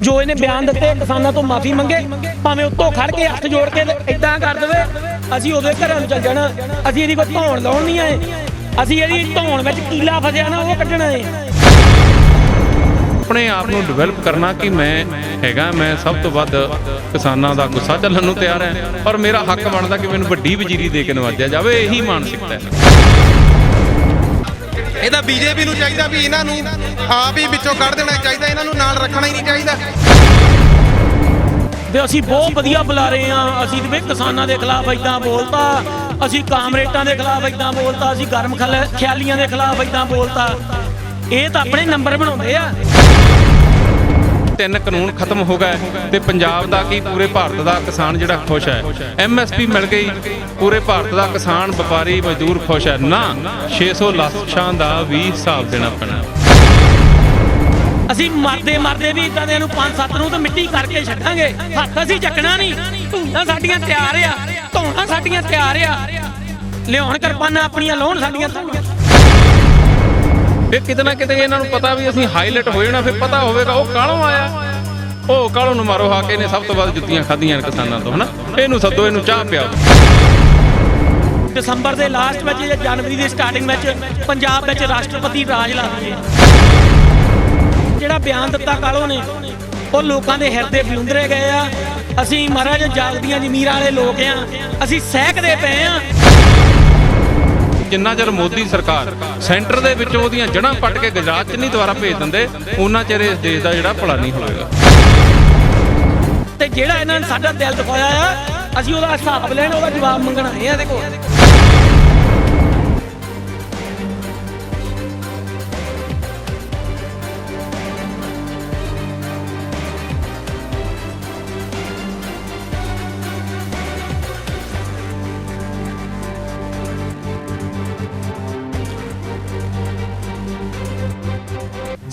जो इन्हें बयान दिते किसानों तो माफ़ी मंगे, भावें उत्तों खड़ के हथ जोड़ के इदां कर देवे, असीं उहदे घरां नूं चल जाना। असीं इहदी कोई धौण लाउण नहीं आए, असीं इहदी धौण विच कीला फसिया ना वो कड्ढना है। अपने आप को डिवेलप करना कि मैं हैगा, मैं सब तो वध किसानों का गुस्सा झੱਲਣ ਨੂੰ ਤਿਆਰ है और मेरा हक बनता कि मैनूं वड्डी वजीरी दे के नवाजिया जाए। यही मानसिकता है। ਇਹ ਤਾਂ ਬੀਜੇਪੀ ਨੂੰ ਚਾਹੀਦਾ ਵੀ ਇਹਨਾਂ ਨੂੰ ਆਪ ਹੀ ਵਿੱਚੋਂ ਕੱਢ ਦੇਣਾ ਚਾਹੀਦਾ, ਇਹਨਾਂ ਨੂੰ ਨਾਲ ਰੱਖਣਾ ਹੀ ਨਹੀਂ ਚਾਹੀਦਾ। ਤੇ ਅਸੀਂ ਬਹੁਤ ਵਧੀਆ ਬੁਲਾ ਰਹੇ ਹਾਂ, ਅਸੀਂ ਤੇ ਕਿਸਾਨਾਂ ਦੇ ਖਿਲਾਫ ਇਦਾਂ ਬੋਲਤਾ, ਅਸੀਂ ਕਾਮਰੇਡਾਂ ਦੇ ਖਿਲਾਫ ਇਦਾਂ ਬੋਲਤਾ, ਅਸੀਂ ਗਰਮ ਖਿਆਲੀਆਂ ਦੇ ਖਿਲਾਫ ਇਦਾਂ ਬੋਲਤਾ। ਇਹ ਤਾਂ ਆਪਣੇ ਨੰਬਰ ਬਣਾਉਂਦੇ ਆ। 3 ਕਾਨੂੰਨ खत्म हो गए तो पंजाब का की पूरे भारत का किसान जिहड़ा खुश है। MSP मिल गई, पूरे भारत का किसान व्यापारी मजदूर खुश है ना। 600 लाशां का भी हिसाब देना पैना। ਅਸੀਂ ਮਰਦੇ ਵੀ ਇਦਾਂ ਦੇ ਨੂੰ 5-7 ਨੂੰ ਤਾਂ ਮਿੱਟੀ ਕਰਕੇ ਛੱਡਾਂਗੇ, ਹੱਥ ਅਸੀਂ ਚੱਕਣਾ ਨਹੀਂ। ਧੂਣਾ ਸਾਡੀਆਂ ਤਿਆਰ ਆ, ਧੌਣਾ ਸਾਡੀਆਂ ਤਿਆਰ ਆ, ਲਿਆਉਣ ਕਿਰਪਾਨਾਂ ਆਪਣੀਆਂ ਲਾਉਣ ਸਾਡੀਆਂ ਧੂਣੀਆਂ। फिर किते ना किते इन्हां नूं पता भी असीं हाईलाइट हो जाना, फिर पता होवेगा वो कालों आया, वो कालों नूं मारो हाके ने सब तो वध जुत्तियां खाधियां किसानां तो, है ना। इहनूं सद्दो, इहनूं चाह पिआओ। ਦਸੰਬਰ ਦੇ ਲਾਸਟ ਵਿੱਚ ਜਾਂ ਜਨਵਰੀ ਦੀ ਸਟਾਰਟਿੰਗ ਵਿੱਚ ਪੰਜਾਬ ਵਿੱਚ ਰਾਸ਼ਟਰਪਤੀ ਰਾਜ ਲਾ ਦਿੰਦੇ ਆ। ਜਿਹੜਾ ਬਿਆਨ ਦਿੱਤਾ ਕਾਲੋਂ ਨੇ ਉਹ ਲੋਕਾਂ ਦੇ ਹਿਰਦੇ ਵਿਲੁੰਦਰੇ ਗਏ ਆ। ਅਸੀਂ ਮਹਾਰਾਜ ਜਾਗਦੀਆਂ ਜ਼ਮੀਰਾਂ ਵਾਲੇ ਲੋਕ ਆ, ਅਸੀਂ ਸਹਿਕਦੇ ਪਏ ਆ। जिन्ना चਿਰ मोदी सरकार सेंटर ਦੇ ਵਿੱਚੋਂ ਉਹਦੀਆਂ ਜੜ੍ਹਾਂ ਪੱਟ ਕੇ ਗੁਜਰਾਤ 'ਚ ਨਹੀਂ ਦੁਬਾਰਾ ਭੇਜ ਦਿੰਦੇ, ਉਹਨਾਂ ਚਿਰ ਇਸ ਦੇਸ਼ ਦਾ ਜਿਹੜਾ ਭਲਾ ਨਹੀਂ ਹੋਵੇਗਾ। ਤੇ ਜਿਹੜਾ ਇਹਨਾਂ ਨੇ ਸਾਡਾ ਦਿਲ ਦਿਖਾਇਆ ਆ, ਅਸੀਂ ਉਹਦਾ ਹਿਸਾਬ ਲੈਣ, ਉਹਦਾ ਜਵਾਬ ਮੰਗਣ ਆਏ ਆ ਇਹਦੇ ਕੋਲ।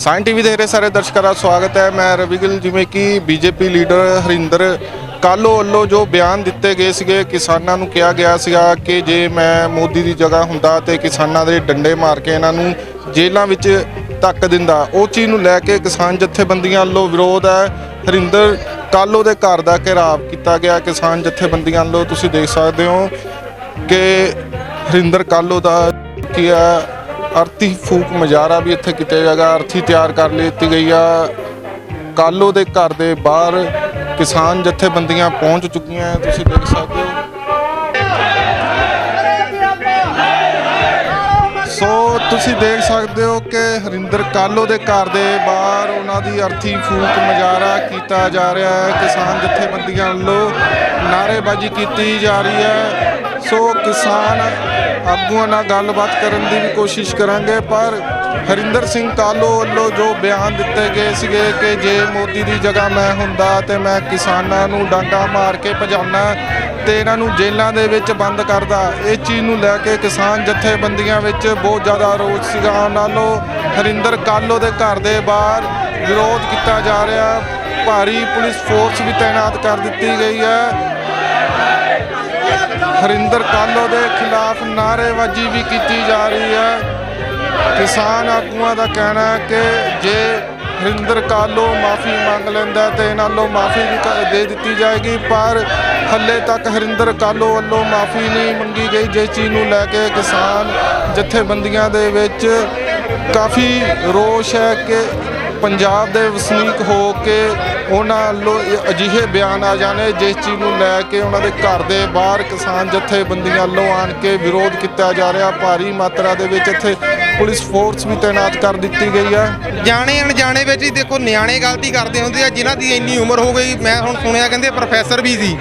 ਸਾਇਨ ਟੀਵੀ ਦੇ ਰਹੇ ਸਾਰੇ ਦਰਸ਼ਕਾਂ ਦਾ ਸਵਾਗਤ ਹੈ। ਮੈਂ ਰਵੀ ਗਿੱਲ। ਜਿਵੇਂ ਕਿ ਬੀਜੇਪੀ ਲੀਡਰ ਹਰਿੰਦਰ ਕਾਲੋ ਵੱਲੋਂ ਜੋ ਬਿਆਨ ਦਿੱਤੇ ਗਏ ਸੀਗੇ, ਕਿਸਾਨਾਂ ਨੂੰ ਕਿਹਾ ਗਿਆ ਸੀਗਾ ਕਿ ਜੇ ਮੈਂ ਮੋਦੀ ਦੀ ਜਗ੍ਹਾ ਹੁੰਦਾ ਤੇ ਕਿਸਾਨਾਂ ਦੇ ਡੰਡੇ ਮਾਰ ਕੇ ਇਹਨਾਂ ਨੂੰ ਜੇਲ੍ਹਾਂ ਵਿੱਚ ਧੱਕ ਦਿੰਦਾ। ਉਹ ਚੀਜ਼ ਨੂੰ ਲੈ ਕੇ ਕਿਸਾਨ ਜਥੇਬੰਦੀਆਂ ਵੱਲੋਂ ਵਿਰੋਧ ਹੈ। ਹਰਿੰਦਰ ਕਾਲੋ ਦੇ ਘਰ ਦਾ ਘਿਰਾਵ ਕੀਤਾ ਗਿਆ ਕਿਸਾਨ ਜਥੇਬੰਦੀਆਂ ਵੱਲੋਂ। ਤੁਸੀਂ ਦੇਖ ਸਕਦੇ ਹੋ ਕਿ ਹਰਿੰਦਰ ਕਾਲੋ ਦਾ ਕੀ ਹੈ ਅਰਥੀ ਫੂਕ ਮੁਜ਼ਾਹਰਾ ਵੀ ਇੱਥੇ ਕੀਤਾ ਜਾਏਗਾ। ਅਰਥੀ ਤਿਆਰ ਕਰ ਲਈ ਗਈ ਆ। ਕਾਲੋ ਦੇ ਘਰ ਦੇ ਬਾਹਰ ਕਿਸਾਨ ਜਥੇਬੰਦੀਆਂ ਪਹੁੰਚ ਚੁੱਕੀਆਂ, ਤੁਸੀਂ ਦੇਖ ਸਕਦੇ ਹੋ। ਸੋ ਤੁਸੀਂ ਦੇਖ ਸਕਦੇ ਹੋ ਕਿ ਹਰਿੰਦਰ ਕਾਲੋ ਦੇ ਘਰ ਦੇ ਬਾਹਰ ਉਹਨਾਂ ਦੀ ਅਰਥੀ ਫੂਕ ਮੁਜ਼ਾਹਰਾ ਕੀਤਾ ਜਾ ਰਿਹਾ ਹੈ। ਕਿਸਾਨ ਜਥੇਬੰਦੀਆਂ ਵੱਲੋਂ ਨਾਅਰੇਬਾਜ਼ੀ ਕੀਤੀ ਜਾ ਰਹੀ ਹੈ। ਸੋ ਕਿਸਾਨ ਆਗੂਆਂ ਨਾਲ ਗੱਲਬਾਤ ਕਰਨ ਦੀ ਵੀ ਕੋਸ਼ਿਸ਼ ਕਰਾਂਗੇ, ਪਰ ਹਰਿੰਦਰ ਸਿੰਘ ਕਾਲੋ ਵੱਲੋਂ ਜੋ ਬਿਆਨ ਦਿੱਤੇ ਗਏ ਸੀਗੇ ਕਿ ਜੇ ਮੋਦੀ ਦੀ ਜਗ੍ਹਾ ਮੈਂ ਹੁੰਦਾ ਤੇ ਮੈਂ ਕਿਸਾਨਾਂ ਨੂੰ ਡਾਂਗਾ ਮਾਰ ਕੇ ਭਜਾਉਣਾ ਤੇ ਇਹਨਾਂ ਨੂੰ ਜੇਲ੍ਹਾਂ ਦੇ ਵਿੱਚ ਬੰਦ ਕਰਦਾ। ਇਹ ਚੀਜ਼ ਨੂੰ ਲੈ ਕੇ ਕਿਸਾਨ ਜਥੇਬੰਦੀਆਂ ਵਿੱਚ ਬਹੁਤ ਜ਼ਿਆਦਾ ਰੋਸ ਸੀਗਾ। ਉਹਨਾਂ ਨੂੰ ਹਰਿੰਦਰ ਕਾਲੋ ਦੇ ਘਰ ਦੇ ਬਾਹਰ ਵਿਰੋਧ ਕੀਤਾ ਜਾ ਰਿਹਾ। ਭਾਰੀ ਪੁਲਿਸ ਫੋਰਸ ਵੀ ਤਾਇਨਾਤ ਕਰ ਦਿੱਤੀ ਗਈ ਹੈ। ਹਰਿੰਦਰ ਕਾਲੋ ਦੇ ਖਿਲਾਫ ਨਾਅਰੇਬਾਜ਼ੀ ਵੀ ਕੀਤੀ ਜਾ ਰਹੀ ਹੈ। ਕਿਸਾਨ ਆਗੂਆਂ ਦਾ ਕਹਿਣਾ ਹੈ ਕਿ ਜੇ ਹਰਿੰਦਰ ਕਾਲੋ ਮਾਫੀ ਮੰਗ ਲੈਂਦਾ ਤੇ ਇਹਨਾਂ ਵੱਲੋਂ ਮਾਫੀ ਵੀ ਦੇ ਦਿੱਤੀ ਜਾਏਗੀ, ਪਰ ਹਾਲੇ ਤੱਕ ਹਰਿੰਦਰ ਕਾਲੋ ਵੱਲੋਂ ਮਾਫੀ ਨਹੀਂ ਮੰਗੀ ਗਈ, ਜਿਸ ਚੀਜ਼ ਨੂੰ ਲੈ ਕੇ ਕਿਸਾਨ ਜਥੇਬੰਦੀਆਂ ਦੇ ਵਿੱਚ ਕਾਫੀ ਰੋਸ਼ ਹੈ ਕਿ ਪੰਜਾਬ ਦੇ ਵਸਨੀਕ ਹੋ ਕੇ ਉਹਨਾਂ ਵੱਲੋਂ ਅਜਿਹੇ ਬਿਆਨ ਆ ਜਾਣੇ, ਜਿਸ ਚੀਜ਼ ਨੂੰ ਲੈ ਕੇ ਉਹਨਾਂ ਦੇ ਘਰ ਦੇ ਬਾਹਰ ਕਿਸਾਨ ਜਥੇਬੰਦੀਆਂ ਵੱਲੋਂ ਆਣ ਕੇ ਵਿਰੋਧ ਕੀਤਾ ਜਾ ਰਿਹਾ। ਭਾਰੀ ਮਾਤਰਾ ਦੇ ਵਿੱਚ ਇੱਥੇ ਪੁਲਿਸ ਫੋਰਸ ਵੀ ਤਾਇਨਾਤ ਕਰ ਦਿੱਤੀ ਗਈ ਹੈ। ਜਾਣੇ ਅਣਜਾਣੇ ਵਿੱਚ ਹੀ ਦੇਖੋ ਨਿਆਣੇ ਗਲਤੀ ਕਰਦੇ ਹੁੰਦੇ ਆ, ਜਿਨ੍ਹਾਂ ਦੀ ਇੰਨੀ ਉਮਰ ਹੋ ਗਈ। ਮੈਂ ਹੁਣ ਸੁਣਿਆ ਕਹਿੰਦੇ ਪ੍ਰੋਫੈਸਰ ਵੀ ਸੀ।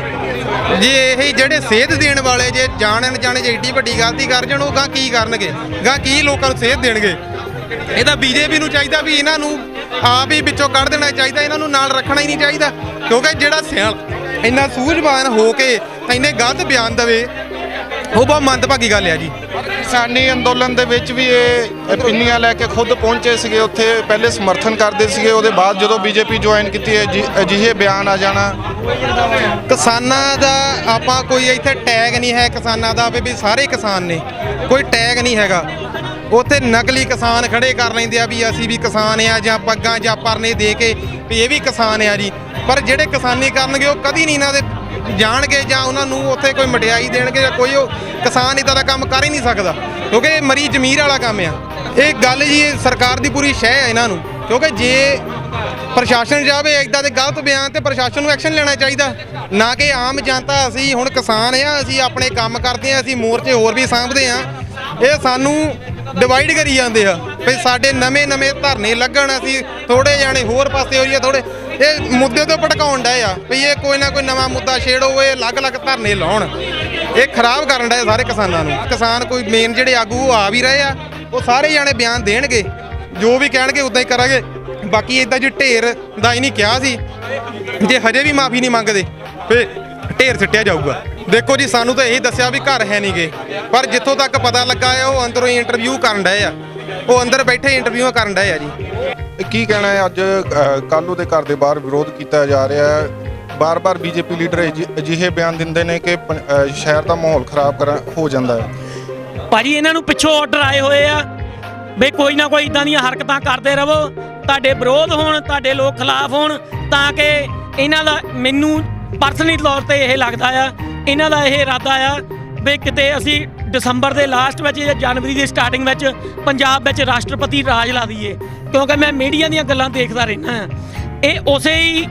ਜੇ ਇਹ ਜਿਹੜੇ ਸੇਧ ਦੇਣ ਵਾਲੇ ਜੇ ਜਾਣ ਅਣਜਾਣੇ ਜੇ ਏਡੀ ਵੱਡੀ ਗਲਤੀ ਕਰ ਜਾਣ, ਉਹ ਗਾਂ ਕੀ ਕਰਨਗੇ, ਗਾਂ ਕੀ ਲੋਕਾਂ ਨੂੰ ਸੇਧ ਦੇਣਗੇ। ਇਹ ਤਾਂ ਬੀਜੇਪੀ ਨੂੰ ਚਾਹੀਦਾ ਵੀ ਇਹਨਾਂ ਨੂੰ ਆਪ ਹੀ ਵਿੱਚੋਂ ਕੱਢ ਦੇਣਾ ਚਾਹੀਦਾ, ਇਹਨਾਂ ਨੂੰ ਨਾਲ ਰੱਖਣਾ ਹੀ ਨਹੀਂ ਚਾਹੀਦਾ। ਕਿਉਂਕਿ ਜਿਹੜਾ ਸਿਆਲ ਇੰਨਾ ਸੂਝਵਾਨ ਹੋ ਕੇ ਇੰਨੇ ਗਲਤ ਬਿਆਨ ਦੇਵੇ, ਉਹ ਬਹੁਤ ਮੰਦਭਾਗੀ ਗੱਲ ਆ ਜੀ। ਕਿਸਾਨੀ ਅੰਦੋਲਨ ਦੇ ਵਿੱਚ ਵੀ ਇਹ ਪਿੰਨੀਆਂ ਲੈ ਕੇ ਖੁਦ ਪਹੁੰਚੇ ਸੀਗੇ, ਉੱਥੇ ਪਹਿਲੇ ਸਮਰਥਨ ਕਰਦੇ ਸੀਗੇ, ਉਹਦੇ ਬਾਅਦ ਜਦੋਂ ਬੀਜੇਪੀ ਜੁਆਇਨ ਕੀਤੀ ਅਜਿਹੇ ਬਿਆਨ ਆ ਜਾਣਾ। ਕਿਸਾਨਾਂ ਦਾ ਆਪਾਂ ਕੋਈ ਇੱਥੇ ਟੈਗ ਨਹੀਂ ਹੈ ਕਿਸਾਨਾਂ ਦਾ ਵੀ ਸਾਰੇ ਕਿਸਾਨ ਨੇ, ਕੋਈ ਟੈਗ ਨਹੀਂ ਹੈਗਾ। ਉੱਥੇ ਨਕਲੀ ਕਿਸਾਨ ਖੜੇ ਕਰ ਲੈਂਦੇ ਆ ਵੀ ਅਸੀਂ ਵੀ ਕਿਸਾਨ ਆ, ਜਾਂ ਪੱਗਾਂ ਜਾਂ ਪਰਨੇ ਦੇ ਕੇ ਵੀ ਇਹ ਵੀ ਕਿਸਾਨ ਆ ਜੀ। ਪਰ ਜਿਹੜੇ ਕਿਸਾਨੀ ਕਰਨਗੇ ਉਹ ਕਦੀ ਨਹੀਂ ਇਹਨਾਂ ਦੇ ਜਾਣਗੇ, ਜਾਂ ਉਹਨਾਂ ਨੂੰ ਉੱਥੇ ਕੋਈ ਮਠਿਆਈ ਦੇਣਗੇ, ਜਾਂ ਕੋਈ ਉਹ ਕਿਸਾਨ ਇੱਦਾਂ ਦਾ ਕੰਮ ਕਰ ਹੀ ਨਹੀਂ ਸਕਦਾ, ਕਿਉਂਕਿ ਇਹ ਮਰੀ ਜ਼ਮੀਰ ਵਾਲਾ ਕੰਮ ਆ। ਇਹ ਗੱਲ ਜੀ ਸਰਕਾਰ ਦੀ ਪੂਰੀ ਸ਼ਹਿ ਹੈ ਇਹਨਾਂ ਨੂੰ, ਕਿਉਂਕਿ ਜੇ ਪ੍ਰਸ਼ਾਸਨ ਜਾਵੇ ਇੱਦਾਂ ਦੇ ਗਲਤ ਬਿਆਨ ਤੇ ਪ੍ਰਸ਼ਾਸਨ ਨੂੰ ਐਕਸ਼ਨ ਲੈਣਾ ਚਾਹੀਦਾ, ਨਾ ਕਿ ਆਮ ਜਨਤਾ। ਅਸੀਂ ਹੁਣ ਕਿਸਾਨ ਆ, ਅਸੀਂ ਆਪਣੇ ਕੰਮ ਕਰਦੇ ਆ, ਅਸੀਂ ਮੋਰਚੇ ਹੋਰ ਵੀ ਸਾਂਭਦੇ ਆ। ਇਹ ਸਾਨੂੰ ਡਿਵਾਈਡ ਕਰੀ ਜਾਂਦੇ ਆ ਵੀ ਸਾਡੇ ਨਵੇਂ ਧਰਨੇ ਲੱਗਣ, ਅਸੀਂ ਥੋੜੇ ਜਾਣੇ ਹੋਰ ਪਾਸੇ ਹੋਈਏ, ਥੋੜੇ ਇਹ ਮੁੱਦੇ ਤੋਂ ਭਟਕਾਉਣ ਡਏ ਆ ਵੀ ਇਹ ਕੋਈ ਨਾ ਕੋਈ ਨਵਾਂ ਮੁੱਦਾ ਛੇੜੋ, ਇਹ ਅਲੱਗ-ਅਲੱਗ ਧਰਨੇ ਲਾਉਣ। ਇਹ ਖਰਾਬ ਕਰਨ ਡਏ ਸਾਰੇ ਕਿਸਾਨਾਂ ਨੂੰ। ਕਿਸਾਨ ਕੋਈ ਮੇਨ ਜਿਹੜੇ ਆਗੂ ਉਹ ਆ ਵੀ ਰਹੇ ਆ, ਉਹ ਸਾਰੇ ਜਾਣੇ ਬਿਆਨ ਦੇਣਗੇ, ਜੋ ਵੀ ਕਹਿਣਗੇ ਉਦਾਂ ਹੀ ਕਰਾਂਗੇ। ਬਾਕੀ ਇਦਾਂ ਜੀ ਢੇਰ ਦਾ ਹੀ ਨਹੀਂ ਕਿਹਾ ਸੀ, ਜੇ ਹਜੇ ਵੀ ਮਾਫੀ ਨਹੀਂ ਮੰਗਦੇ ਫੇ ਢੇਰ ਸਿੱਟਿਆ ਜਾਊਗਾ। ਦੇਖੋ ਜੀ ਸਾਨੂੰ ਤਾਂ ਇਹੀ ਦੱਸਿਆ ਵੀ ਘਰ ਹੈ ਨਹੀਂਗੇ, ਪਰ ਜਿੱਥੋਂ ਤੱਕ ਪਤਾ ਲੱਗਾ ਹੈ ਉਹ ਅੰਦਰੋਂ ਹੀ ਇੰਟਰਵਿਊ ਕਰਨ ਡਏ ਆ, ਉਹ ਅੰਦਰ ਬੈਠੇ ਇੰਟਰਵਿਊ ਕਰਨ ਡਏ ਆ ਜੀ। ਕੀ ਕਹਿਣਾ ਹੈ, ਅੱਜ ਕਾਲੂ ਦੇ ਘਰ ਦੇ ਬਾਹਰ ਵਿਰੋਧ ਕੀਤਾ ਜਾ ਰਿਹਾ ਹੈ, ਬਾਰ-ਬਾਰ ਬੀਜੇਪੀ ਲੀਡਰ ਅਜਿਹੇ ਬਿਆਨ ਦਿੰਦੇ ਨੇ ਕਿ ਸ਼ਹਿਰ ਦਾ ਮਾਹੌਲ ਖਰਾਬ ਹੋ ਜਾਂਦਾ ਹੈ। ਭਾਜੀ ਇਹਨਾਂ ਨੂੰ ਪਿੱਛੋਂ ਆਰਡਰ ਆਏ ਹੋਏ ਆ ਬਈ ਕੋਈ ਨਾ ਕੋਈ ਇਦਾਂ ਦੀਆਂ ਹਰਕਤਾਂ ਕਰਦੇ ਰਹੋ, ਤੁਹਾਡੇ ਵਿਰੋਧ ਹੋਣ, ਤੁਹਾਡੇ ਲੋਕ ਖਿਲਾਫ ਹੋਣ, ਤਾਂ ਕਿ ਇਹਨਾਂ ਦਾ, ਮੈਨੂੰ ਪਰਸਨਲੀ ਤੌਰ ਤੇ ਇਹ ਲੱਗਦਾ ਆ, ਇਹਨਾਂ ਦਾ ਇਹ ਇਰਾਦਾ ਆ ਵੀ ਕਿਤੇ ਅਸੀਂ ਦਸੰਬਰ ਦੇ ਲਾਸਟ ਵਿੱਚ ਜਾਂ ਜਨਵਰੀ ਦੀ ਸਟਾਰਟਿੰਗ ਵਿੱਚ ਪੰਜਾਬ ਵਿੱਚ ਰਾਸ਼ਟਰਪਤੀ ਰਾਜ ਲਾ ਦਈਏ, ਕਿਉਂਕਿ ਮੈਂ ਮੀਡੀਆ ਦੀਆਂ ਗੱਲਾਂ ਦੇਖਦਾ ਰਹਿੰਦਾ ਹਾਂ। ਇਹ ਉਸੇ ਹੀ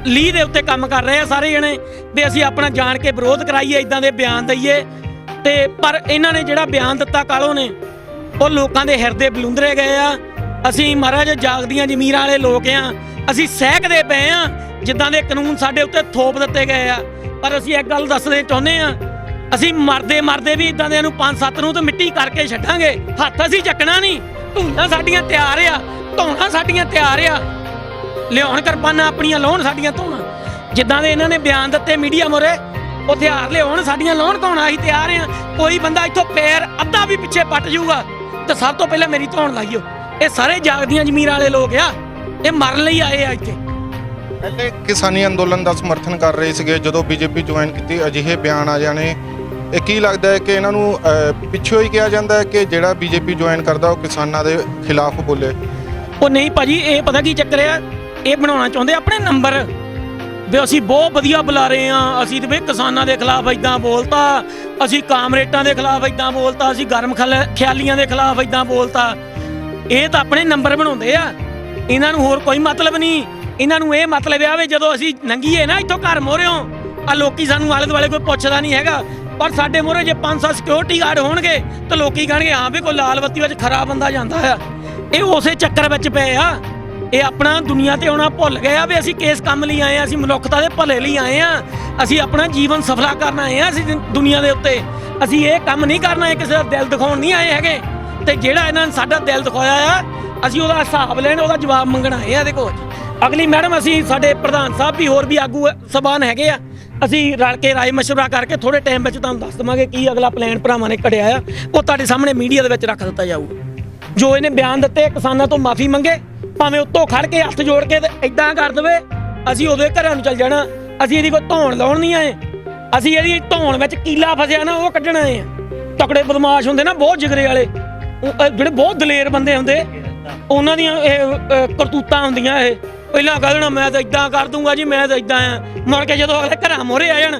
ਲੀਹ ਦੇ ਉੱਤੇ ਕੰਮ ਕਰ ਰਹੇ ਆ ਸਾਰੇ ਜਣੇ ਵੀ ਅਸੀਂ ਆਪਣਾ ਜਾਣ ਕੇ ਵਿਰੋਧ ਕਰਾਈਏ, ਇਦਾਂ ਦੇ ਬਿਆਨ ਦਈਏ। ਤੇ ਪਰ ਇਹਨਾਂ ਨੇ ਜਿਹੜਾ ਬਿਆਨ ਦਿੱਤਾ ਕਾਲੋ ਨੇ, ਉਹ ਲੋਕਾਂ ਦੇ ਹਿਰਦੇ ਬਲੁੰਦਰੇ ਗਏ ਆ। ਅਸੀਂ ਮਹਾਰਾਜ ਜਾਗਦੀਆਂ ਜ਼ਮੀਰਾਂ ਵਾਲੇ ਲੋਕ ਆ, ਅਸੀਂ ਸਹਿਕਦੇ ਪਏ ਆ ਜਿੱਦਾਂ ਦੇ ਕਾਨੂੰਨ ਸਾਡੇ ਉੱਤੇ ਥੋਪ ਦਿੱਤੇ ਗਏ ਆ। ਪਰ ਅਸੀਂ ਇੱਕ ਗੱਲ ਦੱਸਦੇ ਚਾਹੁੰਦੇ ਆ, ਅਸੀਂ ਮਰਦੇ ਵੀ ਇਦਾਂ ਦੇ ਨੂੰ 5-7 ਨੂੰ ਤਾਂ ਮਿੱਟੀ ਕਰਕੇ ਛੱਡਾਂਗੇ, ਹੱਥ ਅਸੀਂ ਚੱਕਣਾ ਨਹੀਂ। ਧੂਣਾ ਸਾਡੀਆਂ ਤਿਆਰ ਆ, ਧੌਣਾ ਸਾਡੀਆਂ ਤਿਆਰ ਆ, ਲਿਆਉਣ ਕਿਰਪਾਨਾਂ ਆਪਣੀਆਂ ਲਾਉਣ ਸਾਡੀਆਂ ਧੌਣਾ। ਜਿੱਦਾਂ ਦੇ ਇਹਨਾਂ ਨੇ ਬਿਆਨ ਦਿੱਤੇ ਮੀਡੀਆ ਮੋਰੇ, ਉਹ ਹਥਿਆਰ ਲਿਆਉਣ ਸਾਡੀਆਂ ਲਾਉਣ ਧੌਣਾ, ਅਸੀਂ ਤਿਆਰ ਆ। ਕੋਈ ਬੰਦਾ ਇੱਥੋਂ ਪੈਰ ਅੱਧਾ ਵੀ ਪਿੱਛੇ ਪੱਟ ਜਾਊਗਾ ਤਾਂ ਸਭ ਤੋਂ ਪਹਿਲਾਂ ਮੇਰੀ ਧੌਣ ਲਾਈਓ। ਇਹ ਸਾਰੇ ਜਾਗਦੀਆਂ ਜ਼ਮੀਰਾਂ ਵਾਲੇ ਲੋਕ ਆ, ਇਹ ਮਰਨ ਲਈ ਆਏ ਆ ਇੱਥੇ। ਪਹਿਲੇ ਕਿਸਾਨੀ ਅੰਦੋਲਨ ਦਾ ਸਮਰਥਨ ਕਰ ਰਹੇ ਸੀਗੇ, ਜਦੋਂ ਬੀਜੇਪੀ ਜੁਆਇਨ ਕੀਤੀ ਅਜਿਹੇ ਬਿਆਨ ਆ ਜਾਣੇ, ਇਹ ਕੀ ਲੱਗਦਾ ਹੈ ਕਿ ਇਹਨਾਂ ਨੂੰ ਪਿੱਛੋਂ ਹੀ ਕਿਹਾ ਜਾਂਦਾ ਹੈ ਕਿ ਜਿਹੜਾ ਬੀਜੇਪੀ ਜੁਆਇਨ ਕਰਦਾ ਉਹ ਕਿਸਾਨਾਂ ਦੇ ਖਿਲਾਫ ਬੋਲੇ? ਉਹ ਨਹੀਂ ਭਾਜੀ, ਇਹ ਪਤਾ ਕੀ ਚੱਕਰ ਆ, ਇਹ ਬਣਾਉਣਾ ਚਾਹੁੰਦੇ ਆਪਣੇ ਨੰਬਰ ਵੀ ਅਸੀਂ ਬਹੁਤ ਵਧੀਆ ਬੁਲਾ ਰਹੇ ਆ, ਅਸੀਂ ਤੇ ਵੀ ਕਿਸਾਨਾਂ ਦੇ ਖਿਲਾਫ ਇਦਾਂ ਬੋਲਤਾ, ਅਸੀਂ ਕਾਮਰੇਟਾਂ ਦੇ ਖਿਲਾਫ ਇਦਾਂ ਬੋਲਤਾ, ਅਸੀਂ ਗਰਮ ਖਿਆਲੀਆਂ ਦੇ ਖਿਲਾਫ ਇਦਾਂ ਬੋਲਤਾ। ਇਹ ਤਾਂ ਆਪਣੇ ਨੰਬਰ ਬਣਾਉਂਦੇ ਆ, ਇਹਨਾਂ ਨੂੰ ਹੋਰ ਕੋਈ ਮਤਲਬ ਨਹੀਂ। ਇਹਨਾਂ ਨੂੰ ਇਹ ਮਤਲਬ ਆ ਵੀ ਜਦੋਂ ਅਸੀਂ ਲੰਘੀਏ ਨਾ ਇੱਥੋਂ ਘਰ ਮੋਹਰਿਓਂ, ਆ ਲੋਕੀ ਸਾਨੂੰ ਆਲੇ ਦੁਆਲੇ ਕੋਈ ਪੁੱਛਦਾ ਨਹੀਂ ਹੈਗਾ, ਪਰ ਸਾਡੇ ਮੋਹਰੇ ਜੇ 500 ਸਿਕਿਉਰਿਟੀ ਗਾਰਡ ਹੋਣਗੇ ਤਾਂ ਲੋਕੀ ਕਹਿਣਗੇ ਹਾਂ ਵੀ ਕੋਈ ਲਾਲ ਬੱਤੀ ਵਿੱਚ ਖਰਾ ਬੰਦਾ ਜਾਂਦਾ ਆ। ਇਹ ਉਸੇ ਚੱਕਰ ਵਿੱਚ ਪਏ ਆ। ਇਹ ਆਪਣਾ ਦੁਨੀਆ ਤੇ ਆਉਣਾ ਭੁੱਲ ਗਏ ਆ ਵੀ ਅਸੀਂ ਕਿਸ ਕੰਮ ਲਈ ਆਏ ਆ, ਅਸੀਂ ਮਨੁੱਖਤਾ ਦੇ ਭਲੇ ਲਈ ਆਏ ਆ, ਅਸੀਂ ਆਪਣਾ ਜੀਵਨ ਸਫਲਾ ਕਰਨ ਆਏ ਆ। ਅਸੀਂ ਦੁਨੀਆ ਦੇ ਉੱਤੇ ਅਸੀਂ ਇਹ ਕੰਮ ਨਹੀਂ ਕਰਨਾ, ਇਹ ਕਿਸੇ ਦਾ ਦਿਲ ਦਿਖਾਉਣ ਨਹੀਂ ਆਏ ਹੈਗੇ। ਤੇ ਜਿਹੜਾ ਇਹਨਾਂ ਨੇ ਸਾਡਾ ਦਿਲ ਦਿਖਾਇਆ ਆ, ਅਸੀਂ ਉਹਦਾ ਹਿਸਾਬ ਲੈਣ, ਉਹਦਾ ਜਵਾਬ ਮੰਗਣ ਆਏ ਆ ਇਹਦੇ ਕੋਲ। ਅਗਲੀ ਮੈਡਮ, ਅਸੀਂ ਸਾਡੇ ਪ੍ਰਧਾਨ ਸਾਹਿਬ ਵੀ ਹੋਰ ਵੀ ਆਗੂ ਸਭਾਨ ਹੈਗੇ ਆ, ਅਸੀਂ ਰਲ ਕੇ ਰਾਏ ਮਸ਼ਵਰਾ ਕਰਕੇ ਥੋੜੇ ਟਾਈਮ ਵਿੱਚ ਤੁਹਾਨੂੰ ਦੱਸ ਦੇਵਾਂਗੇ ਕੀ ਅਗਲਾ ਪਲਾਨ ਭਰਾਵਾਂ ਨੇ ਘੜਿਆ ਆ, ਉਹ ਤੁਹਾਡੇ ਸਾਹਮਣੇ ਮੀਡੀਆ ਦੇ ਵਿੱਚ ਰੱਖ ਦਿੱਤਾ ਜਾਊਗਾ। ਜੋ ਇਹਨੇ ਬਿਆਨ ਦਿੱਤੇ, ਕਿਸਾਨਾਂ ਤੋਂ ਮਾਫੀ ਮੰਗੇ, ਭਾਵੇਂ ਉੱਤੋਂ ਖੜ ਕੇ ਹੱਥ ਜੋੜ ਕੇ ਤੇ ਇਦਾਂ ਕਰ ਦੇਵੇ, ਅਸੀਂ ਉਹਦੇ ਘਰਾਂ ਨੂੰ ਚੱਲ ਜਾਣਾ। ਅਸੀਂ ਇਹਦੀ ਕੋਈ ਧੌਣ ਲਾਉਣ ਨਹੀਂ ਆਏ, ਅਸੀਂ ਇਹਦੀ ਧੌਣ ਵਿੱਚ ਕੀਲਾ ਫਸਿਆ ਨਾ ਉਹ ਕੱਢਣਾ ਆਏ ਆ। ਤਕੜੇ ਬਦਮਾਸ਼ ਹੁੰਦੇ ਨਾ, ਬਹੁਤ ਜਿਗਰੇ ਵਾਲੇ, ਜਿਹੜੇ ਬਹੁਤ ਦਲੇਰ ਬੰਦੇ ਹੁੰਦੇ, ਉਹਨਾਂ ਦੀਆਂ ਇਹ ਕਰਤੂਤਾਂ ਹੁੰਦੀਆਂ। ਇਹ ਪਹਿਲਾਂ ਕਹਿ ਦੇਣਾ ਮੈਂ ਤਾਂ ਇਦਾਂ ਕਰ ਦੂੰਗਾ ਜੀ, ਮੈਂ ਤਾਂ ਇਦਾਂ ਆ, ਮੁੜ ਕੇ ਜਦੋਂ ਅਗਲੇ ਘਰਾਂ ਮੋਹਰੇ ਆ ਜਾਣ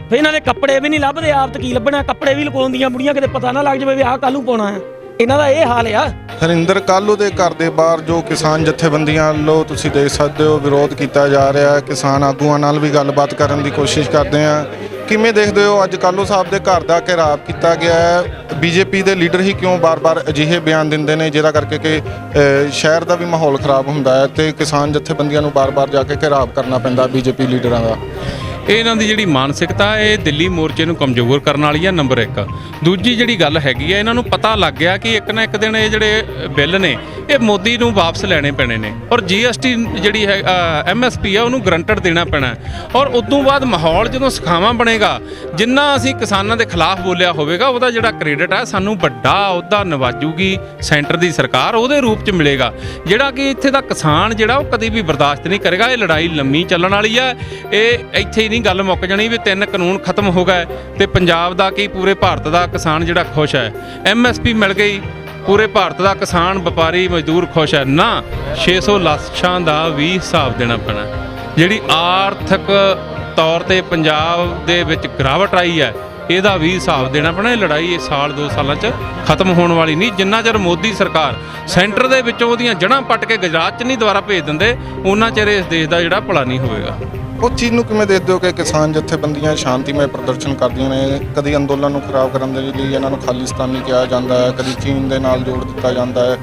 ਫਿਰ ਇਹਨਾਂ ਦੇ ਕੱਪੜੇ ਵੀ ਨਹੀਂ ਲੱਭਦੇ, ਆਪ ਤਾਂ ਕੀ ਲੱਭਣਾ, ਕੱਪੜੇ ਵੀ ਲੁਕਾਉਂਦੀਆਂ ਬੁੜੀਆਂ, ਕਿਤੇ ਪਤਾ ਨਾ ਲੱਗ ਜਾਵੇ ਵੀ ਆਹ ਕੱਲ੍ਹ ਨੂੰ ਪਾਉਣਾ ਆ। ਇਹਨਾਂ ਦਾ ਇਹ ਹਾਲ ਆ। ਹਰਿੰਦਰ ਕਾਲੂ ਦੇ ਘਰ ਦੇ ਬਾਹਰ ਜੋ ਕਿਸਾਨ ਜਥੇਬੰਦੀਆਂ ਵੱਲੋਂ ਤੁਸੀਂ ਦੇਖ ਸਕਦੇ ਹੋ ਵਿਰੋਧ ਕੀਤਾ ਜਾ ਰਿਹਾ ਹੈ, ਕਿਸਾਨ ਆਗੂਆਂ ਨਾਲ ਵੀ ਗੱਲਬਾਤ ਕਰਨ ਦੀ ਕੋਸ਼ਿਸ਼ ਕਰਦੇ ਆ। ਕਿਵੇਂ ਦੇਖਦੇ ਹੋ ਅੱਜ ਕਾਲੂ ਸਾਹਿਬ ਦੇ ਘਰ ਦਾ ਘਿਰਾਵ ਕੀਤਾ ਗਿਆ ਹੈ? ਬੀਜੇਪੀ ਦੇ ਲੀਡਰ ਹੀ ਕਿਉਂ ਬਾਰ-ਬਾਰ ਅਜਿਹੇ ਬਿਆਨ ਦਿੰਦੇ ਨੇ ਜਿਹਦਾ ਕਰਕੇ ਕਿ ਸ਼ਹਿਰ ਦਾ ਵੀ ਮਾਹੌਲ ਖਰਾਬ ਹੁੰਦਾ ਹੈ ਤੇ ਕਿਸਾਨ ਜਥੇਬੰਦੀਆਂ ਨੂੰ ਬਾਰ-ਬਾਰ ਜਾ ਕੇ ਘਿਰਾਵ ਕਰਨਾ ਪੈਂਦਾ ਬੀਜੇਪੀ ਲੀਡਰਾਂ ਦਾ? ਇਹ ਇਹਨਾਂ ਦੀ ਜਿਹੜੀ ਮਾਨਸਿਕਤਾ, ਇਹ ਦਿੱਲੀ ਮੋਰਚੇ ਨੂੰ ਕਮਜ਼ੋਰ ਕਰਨ ਵਾਲੀ ਆ, ਨੰਬਰ 1। ਦੂਜੀ ਜਿਹੜੀ ਗੱਲ ਹੈਗੀ ਆ, ਇਹਨਾਂ ਨੂੰ ਪਤਾ ਲੱਗ ਗਿਆ ਕਿ ਇੱਕ ਨਾ ਇੱਕ ਦਿਨ ਇਹ ਜਿਹੜੇ ਬਿੱਲ ਨੇ ਇਹ ਮੋਦੀ ਨੂੰ ਵਾਪਸ ਲੈਣੇ ਪੈਣੇ ਨੇ, ਔਰ GST ਜਿਹੜੀ ਹੈ MSP ਆ ਉਹਨੂੰ ਗਰੰਟਡ ਦੇਣਾ ਪੈਣਾ। ਔਰ ਉਦੋਂ ਬਾਅਦ ਮਾਹੌਲ ਜਦੋਂ ਸਖਾਵਾਂ ਬਣੇਗਾ, ਜਿੰਨਾ ਅਸੀਂ ਕਿਸਾਨਾਂ ਦੇ ਖਿਲਾਫ ਬੋਲਿਆ ਹੋਵੇਗਾ ਉਹਦਾ ਜਿਹੜਾ ਕ੍ਰੈਡਿਟ ਹੈ ਸਾਨੂੰ ਵੱਡਾ ਉਹਦਾ ਨਵਾਜੂਗੀ ਸੈਂਟਰ ਦੀ ਸਰਕਾਰ, ਉਹਦੇ ਰੂਪ 'ਚ ਮਿਲੇਗਾ, ਜਿਹੜਾ ਕਿ ਇੱਥੇ ਦਾ ਕਿਸਾਨ ਜਿਹੜਾ ਉਹ ਕਦੇ ਵੀ ਬਰਦਾਸ਼ਤ ਨਹੀਂ ਕਰੇਗਾ। ਇਹ ਲੜਾਈ ਲੰਮੀ ਚੱਲਣ ਵਾਲੀ ਆ, ਇਹ ਇੱਥੇ ਨਹੀਂ ਗੱਲ ਮੁੱਕ ਜਾਣੀ ਵੀ 3 ਕਾਨੂੰਨ ਖਤਮ ਹੋ ਗਏ ਤੇ ਪੰਜਾਬ ਦਾ ਕੀ ਪੂਰੇ ਭਾਰਤ ਦਾ ਕਿਸਾਨ ਜਿਹੜਾ ਖੁਸ਼ ਹੈ। MSP ਮਿਲ ਗਈ, ਪੂਰੇ ਭਾਰਤ ਦਾ ਕਿਸਾਨ, ਵਪਾਰੀ, ਮਜ਼ਦੂਰ ਖੁਸ਼ ਹੈ ਨਾ। 600 ਲਾਸ਼ਾਂ ਦਾ ਵੀ ਹਿਸਾਬ ਦੇਣਾ ਪੈਣਾ। ਜਿਹੜੀ ਆਰਥਿਕ ਤੌਰ ਤੇ ਪੰਜਾਬ ਦੇ ਵਿੱਚ ਗਿਰਾਵਟ ਆਈ ਹੈ, ਇਹਦਾ ਵੀ ਹਿਸਾਬ ਦੇਣਾ ਪੈਣਾ। ਇਹ ਲੜਾਈ ਇਸ ਸਾਲ 2 ਸਾਲਾਂ 'ਚ ਖਤਮ ਹੋਣ ਵਾਲੀ ਨਹੀਂ। ਜਿੰਨਾ ਚਿਰ ਮੋਦੀ ਸਰਕਾਰ ਸੈਂਟਰ ਦੇ ਵਿੱਚੋਂ ਉਹਦੀਆਂ ਜੜ੍ਹਾਂ ਪੱਟ ਕੇ ਗੁਜਰਾਤ 'ਚ ਨਹੀਂ ਦੁਬਾਰਾ ਭੇਜ ਦਿੰਦੇ, ਉਹਨਾਂ ਚਿਰ ਇਸ ਦੇਸ਼ ਦਾ ਜਿਹੜਾ ਭਲਾ ਨਹੀਂ ਹੋਵੇਗਾ। ਉਹ ਚੀਜ਼ ਨੂੰ ਕਿਵੇਂ ਦੇਖਦੇ ਹੋ ਕਿ ਕਿਸਾਨ ਜਥੇਬੰਦੀਆਂ ਸ਼ਾਂਤੀਮਈ ਪ੍ਰਦਰਸ਼ਨ ਕਰਦੀਆਂ ਨੇ? ਕਦੀ ਅੰਦੋਲਨ ਨੂੰ ਖਰਾਬ ਕਰਨ ਦੇ ਲਈ ਇਹਨਾਂ ਨੂੰ ਖਾਲਿਸਤਾਨੀ ਕਿਹਾ ਜਾਂਦਾ ਹੈ, ਕਦੀ ਚੀਨ ਦੇ ਨਾਲ ਜੋੜ ਦਿੱਤਾ ਜਾਂਦਾ ਹੈ,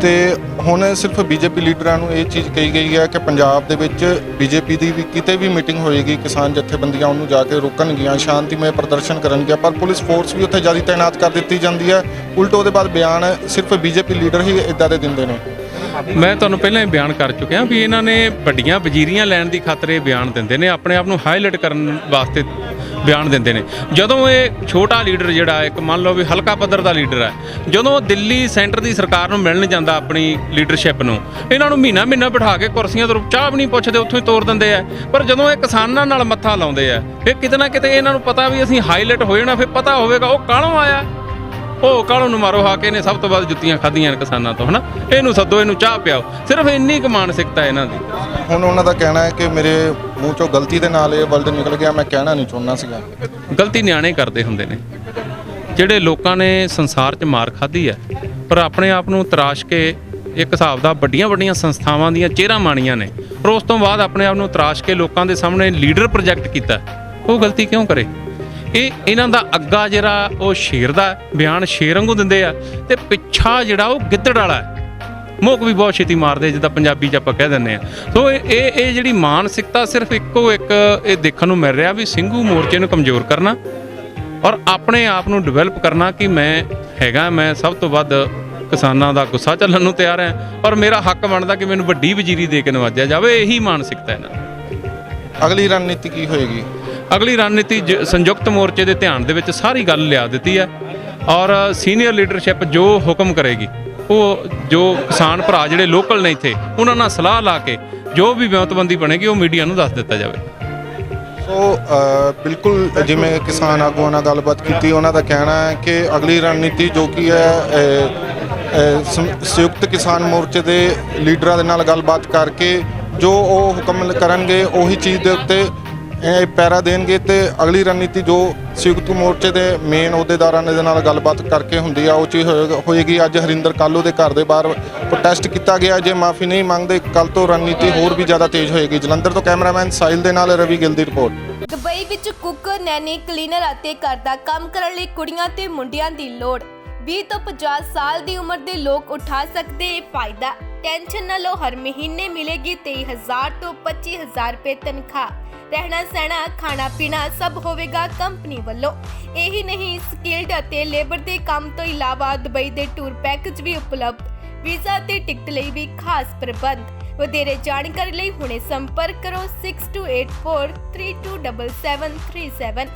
ਤੇ ਹੁਣ ਸਿਰਫ ਬੀਜੇਪੀ ਲੀਡਰਾਂ ਨੂੰ ਇਹ ਚੀਜ਼ ਕਹੀ ਗਈ ਹੈ ਕਿ ਪੰਜਾਬ ਦੇ ਵਿੱਚ ਬੀਜੇਪੀ ਦੀ ਵੀ ਕਿਤੇ ਵੀ ਮੀਟਿੰਗ ਹੋਏਗੀ, ਕਿਸਾਨ ਜਥੇਬੰਦੀਆਂ ਉਹਨੂੰ ਜਾ ਕੇ ਰੋਕਣਗੀਆਂ, ਸ਼ਾਂਤੀਮਈ ਪ੍ਰਦਰਸ਼ਨ ਕਰਨਗੀਆਂ, ਪਰ ਪੁਲਿਸ ਫੋਰਸ ਵੀ ਉੱਥੇ ਜ਼ਿਆਦਾ ਤਾਇਨਾਤ ਕਰ ਦਿੱਤੀ ਜਾਂਦੀ ਹੈ। ਉਲਟ ਉਹਦੇ ਬਾਅਦ ਬਿਆਨ ਸਿਰਫ ਬੀਜੇਪੀ ਲੀਡਰ ਹੀ ਇੱਦਾਂ ਦੇ ਦਿੰਦੇ ਨੇ। ਮੈਂ ਤੁਹਾਨੂੰ ਪਹਿਲਾਂ ਹੀ ਬਿਆਨ ਕਰ ਚੁੱਕਿਆ ਵੀ ਇਹਨਾਂ ਨੇ ਵੱਡੀਆਂ ਵਜ਼ੀਰੀਆਂ ਲੈਣ ਦੀ ਖਾਤਰ ਇਹ ਬਿਆਨ ਦਿੰਦੇ ਨੇ, ਆਪਣੇ ਆਪ ਨੂੰ ਹਾਈਲਾਈਟ ਕਰਨ ਵਾਸਤੇ ਬਿਆਨ ਦਿੰਦੇ ਨੇ। ਜਦੋਂ ਇਹ ਛੋਟਾ ਲੀਡਰ ਜਿਹੜਾ ਇੱਕ ਮੰਨ ਲਓ ਵੀ ਹਲਕਾ ਪੱਧਰ ਦਾ ਲੀਡਰ ਹੈ, ਜਦੋਂ ਦਿੱਲੀ ਸੈਂਟਰ ਦੀ ਸਰਕਾਰ ਨੂੰ ਮਿਲਣ ਜਾਂਦਾ ਆਪਣੀ ਲੀਡਰਸ਼ਿਪ ਨੂੰ, ਇਹਨਾਂ ਨੂੰ ਮਹੀਨਾ ਬਿਠਾ ਕੇ ਕੁਰਸੀਆਂ ਤੋਂ ਚਾਹ ਵੀ ਨਹੀਂ ਪੁੱਛਦੇ, ਉੱਥੋਂ ਹੀ ਤੋਰ ਦਿੰਦੇ ਆ। ਪਰ ਜਦੋਂ ਇਹ ਕਿਸਾਨਾਂ ਨਾਲ ਮੱਥਾ ਲਾਉਂਦੇ ਆ, ਫਿਰ ਕਿਤੇ ਨਾ ਕਿਤੇ ਇਹਨਾਂ ਨੂੰ ਪਤਾ ਵੀ ਅਸੀਂ ਹਾਈਲਾਈਟ ਹੋ ਜਾਣਾ, ਫਿਰ ਪਤਾ ਹੋਵੇਗਾ ਉਹ ਕਾਹਲੋਂ ਆਇਆ, ਉਹ ਕਾਹਲੋਂ ਨੂੰ ਮਾਰੋ ਹਾ ਕੇ ਇਹਨੇ ਸਭ ਤੋਂ ਵੱਧ ਜੁੱਤੀਆਂ ਖਾਧੀਆਂ ਨੇ ਕਿਸਾਨਾਂ ਤੋਂ, ਹਨਾ। ਇਹਨੂੰ ਸੱਦੋ, ਇਹਨੂੰ ਚਾਹ ਪਿਆਓ, ਸਿਰਫ ਇੰਨੀ ਕੁ ਮਾਨਸਿਕਤਾ ਇਹਨਾਂ ਦੀ। ਹੁਣ ਉਹਨਾਂ ਦਾ ਕਹਿਣਾ ਹੈ ਕਿ ਮੇਰੇ ਮੂੰਹ ਚੋਂ ਗਲਤੀ ਦੇ ਨਾਲ ਇਹ ਵਰਡ ਨਿਕਲ ਗਿਆ, ਮੈਂ ਕਹਿਣਾ ਨਹੀਂ ਚਾਹੁੰਦਾ ਸੀਗਾ। ਗਲਤੀ ਨਿਆਣੇ ਕਰਦੇ ਹੁੰਦੇ ਨੇ, ਜਿਹੜੇ ਲੋਕਾਂ ਨੇ ਸੰਸਾਰ 'ਚ ਮਾਰ ਖਾਧੀ ਹੈ ਪਰ ਆਪਣੇ ਆਪ ਨੂੰ ਤਰਾਸ਼ ਕੇ ਇੱਕ ਹਿਸਾਬ ਦਾ ਵੱਡੀਆਂ ਸੰਸਥਾਵਾਂ ਦੀਆਂ ਚਿਹਰਾ ਮਾਣੀਆਂ ਨੇ, ਪਰ ਉਸ ਤੋਂ ਬਾਅਦ ਆਪਣੇ ਆਪ ਨੂੰ ਤਰਾਸ਼ ਕੇ ਲੋਕਾਂ ਦੇ ਸਾਹਮਣੇ ਲੀਡਰ ਪ੍ਰੋਜੈਕਟ ਕੀਤਾ, ਉਹ ਗਲਤੀ ਕਿਉਂ ਕਰੇ? ਇਹਨਾਂ ਦਾ ਅੱਗਾ ਜਿਹੜਾ ਉਹ ਸ਼ੇਰ ਦਾ ਬਿਆਨ ਸ਼ੇਰ ਵਾਂਗੂ ਦਿੰਦੇ ਆ, ਤੇ ਪਿੱਛਾ ਜਿਹੜਾ ਉਹ ਗਿੱਦੜ ਵਾਲਾ ਹੈ। ਮੁੱਕ ਵੀ ਬਹੁਤ ਛੇਤੀ ਮਾਰਦੇ, ਜਿੱਦਾਂ ਪੰਜਾਬੀ 'ਚ ਆਪਾਂ ਕਹਿ ਦਿੰਦੇ ਆ। ਸੋ ਇਹ ਜਿਹੜੀ ਮਾਨਸਿਕਤਾ ਸਿਰਫ ਇੱਕੋ ਇੱਕ ਇਹ ਦੇਖਣ ਨੂੰ ਮਿਲ ਰਿਹਾ ਵੀ ਸਿੰਘੂ ਮੋਰਚੇ ਨੂੰ ਕਮਜ਼ੋਰ ਕਰਨਾ ਔਰ ਆਪਣੇ ਆਪ ਨੂੰ ਡਿਵੈਲਪ ਕਰਨਾ ਕਿ ਮੈਂ ਸਭ ਤੋਂ ਵੱਧ ਕਿਸਾਨਾਂ ਦਾ ਗੁੱਸਾ ਝੱਲਣ ਨੂੰ ਤਿਆਰ ਹਾਂ ਔਰ ਮੇਰਾ ਹੱਕ ਬਣਦਾ ਕਿ ਮੈਨੂੰ ਵੱਡੀ ਵਜ਼ੀਰੀ ਦੇ ਕੇ ਨਵਾਜਿਆ ਜਾਵੇ। ਇਹੀ ਮਾਨਸਿਕਤਾ ਹੈ ਨਾ। ਅਗਲੀ ਰਣਨੀਤੀ ਕੀ ਹੋਏਗੀ? ਅਗਲੀ ਰਣਨੀਤੀ ਸੰਯੁਕਤ ਮੋਰਚੇ ਦੇ ਧਿਆਨ ਦੇ ਵਿੱਚ ਸਾਰੀ ਗੱਲ ਲਿਆ ਦਿੱਤੀ ਹੈ ਔਰ ਸੀਨੀਅਰ ਲੀਡਰਸ਼ਿਪ ਜੋ ਹੁਕਮ ਕਰੇਗੀ, ਉਹ ਜੋ ਕਿਸਾਨ ਭਰਾ ਜਿਹੜੇ ਲੋਕਲ ਨੇ ਇੱਥੇ, ਉਹਨਾਂ ਨਾਲ ਸਲਾਹ ਲਾ ਕੇ ਜੋ ਵੀ ਵਿਉਂਤਬੰਦੀ ਬਣੇਗੀ ਉਹ ਮੀਡੀਆ ਨੂੰ ਦੱਸ ਦਿੱਤਾ ਜਾਵੇ। ਸੋ ਬਿਲਕੁਲ ਜਿਵੇਂ ਕਿਸਾਨ ਆਗੂਆਂ ਨਾਲ ਗੱਲਬਾਤ ਕੀਤੀ, ਉਹਨਾਂ ਦਾ ਕਹਿਣਾ ਹੈ ਕਿ ਅਗਲੀ ਰਣਨੀਤੀ ਜੋ ਕਿ ਹੈ ਸੰਯੁਕਤ ਕਿਸਾਨ ਮੋਰਚੇ ਦੇ ਲੀਡਰਾਂ ਦੇ ਨਾਲ ਗੱਲਬਾਤ ਕਰਕੇ ਜੋ ਉਹ ਹੁਕਮ ਕਰਨਗੇ ਉਹੀ ਚੀਜ਼ ਦੇ ਉੱਤੇ ਪੈਰਾ ਦੇਣਗੇ, ਤੇ ਅਗਲੀ ਰਣਨੀਤੀ ਜੋ ਸੰਯੁਕਤ ਮੋਰਚੇ ਦੇ ਮੇਨ ਅਹੁਦੇਦਾਰਾਂ ਦੇ ਨਾਲ ਗੱਲਬਾਤ ਕਰਕੇ ਹੁੰਦੀ ਆ ਉਹ ਚੀਜ਼ ਹੋਏਗੀ। ਅੱਜ ਹਰਿੰਦਰ ਕਾਲੂ ਦੇ ਘਰ ਦੇ ਬਾਹਰ ਪ੍ਰੋਟੈਸਟ ਕੀਤਾ ਗਿਆ, ਜੇ ਮਾਫੀ ਨਹੀਂ ਮੰਗਦੇ ਕੱਲ ਤੋਂ ਰਣਨੀਤੀ ਹੋਰ ਵੀ ਜ਼ਿਆਦਾ ਤੇਜ਼ ਹੋਏਗੀ। ਜਲੰਧਰ ਤੋਂ ਕੈਮਰਾਮੈਨ ਸਾਹਿਲ ਦੇ ਨਾਲ ਰਵੀ ਗਿੱਲ ਦੀ ਰਿਪੋਰਟ। ਦੁਬਈ ਵਿੱਚ ਕੁੱਕ, ਨੈਨੀ, ਕਲੀਨਰ ਅਤੇ ਘਰ ਦਾ ਕੰਮ ਕਰਨ ਲਈ ਕੁੜੀਆਂ ਤੇ ਮੁੰਡਿਆਂ ਦੀ ਲੋੜ। 20 ਤੋਂ 50 ਸਾਲ ਦੀ ਉਮਰ ਦੇ ਲੋਕ ਉਠਾ ਸਕਦੇ ਇਹ ਫਾਇਦਾ। ਟੈਨਸ਼ਨ ਨਾ ਲਓ, ਹਰ ਮਹੀਨੇ ਮਿਲੇਗੀ 23,000 ਤੋਂ 25,000 ਰੁਪਏ ਤਨਖਾਹ। ਰਹਿਣਾ ਸਹਿਣਾ, ਖਾਣਾ ਪੀਣਾ ਸਭ ਹੋਵੇਗਾ ਕੰਪਨੀ ਵੱਲੋਂ। ਇਹੀ ਨਹੀਂ, ਸਕਿਲਡ ਅਤੇ ਲੇਬਰ ਦੇ ਕੰਮ ਤੋਂ ਇਲਾਵਾ ਦੁਬਈ ਦੇ ਟੂਰ ਪੈਕੇਜ ਵੀ ਉਪਲਬਧ। ਵੀਜ਼ਾ ਤੇ ਟਿਕਟ ਲਈ ਵੀ ਖਾਸ ਪ੍ਰਬੰਧ। ਵਧੇਰੇ ਜਾਣਕਾਰੀ ਲਈ ਹੁਣੇ ਸੰਪਰਕ ਕਰੋ 628432773737।